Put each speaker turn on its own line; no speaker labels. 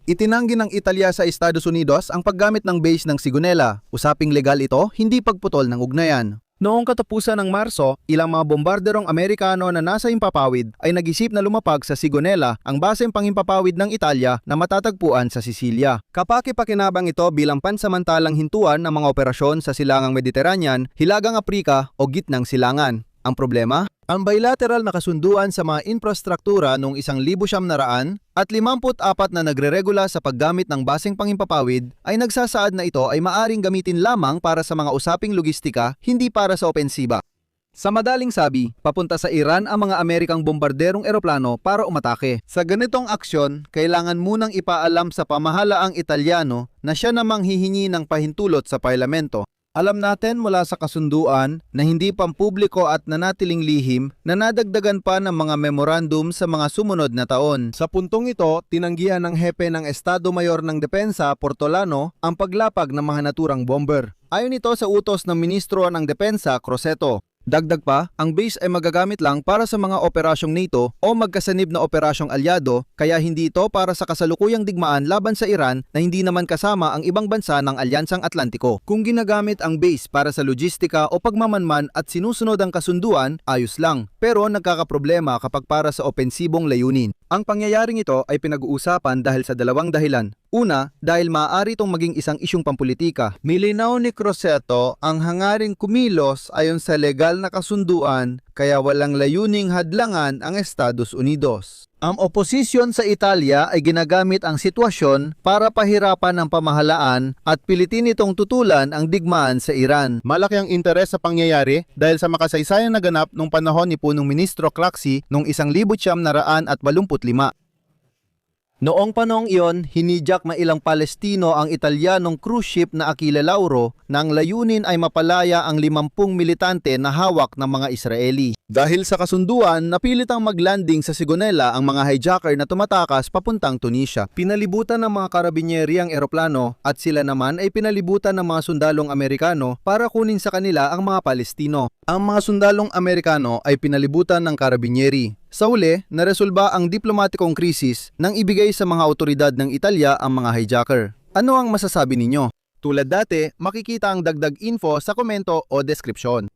Itinanggi ng Italya sa Estados Unidos ang paggamit ng base ng Sigonella. Usaping legal ito, hindi pagputol ng ugnayan. Noong katapusan ng Marso, ilang mga bombarderong Amerikano na nasa himpapawid ay nag-isip na lumapag sa Sigonella, ang baseng panghimpapawid ng Italya na matatagpuan sa Sicilia. Kapaki-pakinabang ito bilang pansamantalang hintuan ng mga operasyon sa silangang Mediterranean, Hilagang Aprika o Gitnang Silangan. Ang problema? Ang bilateral na kasunduan sa mga infrastruktura noong 1954 at 54 na nagreregula sa paggamit ng baseng panghimpapawid ay nagsasaad na ito ay maaring gamitin lamang para sa mga usaping logistika, hindi para sa opensiba. Sa madaling sabi, papunta sa Iran ang mga Amerikang bombarderong eroplano para umatake. Sa ganitong aksyon, kailangan munang ipaalam sa pamahalaang Italyano na siya namang hihingi ng pahintulot sa parlamento. Alam natin mula sa kasunduan na hindi pampubliko at nanatiling lihim na nadagdagan pa ng mga memorandum sa mga sumunod na taon. Sa puntong ito, tinanggihan ng hepe ng Estado Mayor ng Depensa, Portolano, ang paglapag ng mga naturang bomber. Ayon ito sa utos ng Ministro ng Depensa, Crosetto. Dagdag pa, ang base ay magagamit lang para sa mga operasyong NATO o magkasanib na operasyong alyado, kaya hindi ito para sa kasalukuyang digmaan laban sa Iran na hindi naman kasama ang ibang bansa ng Alyansang Atlantiko. Kung ginagamit ang base para sa logistika o pagmamanman at sinusunod ang kasunduan, ayos lang. Pero nagkakaproblema kapag para sa opensibong layunin. Ang pangyayaring ito ay pinag-uusapan dahil sa dalawang dahilan. Una, dahil maaari itong maging isang isyong pampulitika. Milinaw ni Crosetto ang hangaring kumilos ayon sa legal na kasunduan kaya walang layuning hadlangan ang Estados Unidos. Ang oposisyon sa Italia ay ginagamit ang sitwasyon para pahirapan ang pamahalaan at pilitin itong tutulan ang digmaan sa Iran.
Malaki ang interes sa pangyayari dahil sa makasaysayang naganap nung panahon ni punong Ministro Craxi noong 1985.
Noong panahong iyon, hinijak na ilang Palestino ang Italianong cruise ship na Aquila Lauro na ang layunin ay mapalaya ang 50 militante na hawak ng mga Israeli. Dahil sa kasunduan, napilitang maglanding sa Sigonella ang mga hijacker na tumatakas papuntang Tunisia. Pinalibutan ng mga karabinyeri ang eroplano at sila naman ay pinalibutan ng mga sundalong Amerikano para kunin sa kanila ang mga Palestino. Ang mga sundalong Amerikano ay pinalibutan ng karabinyeri. Sa huli, naresolba ang diplomatikong krisis nang ibigay sa mga otoridad ng Italya ang mga hijacker. Ano ang masasabi ninyo? Tulad dati, makikita ang dagdag info sa komento o deskripsyon.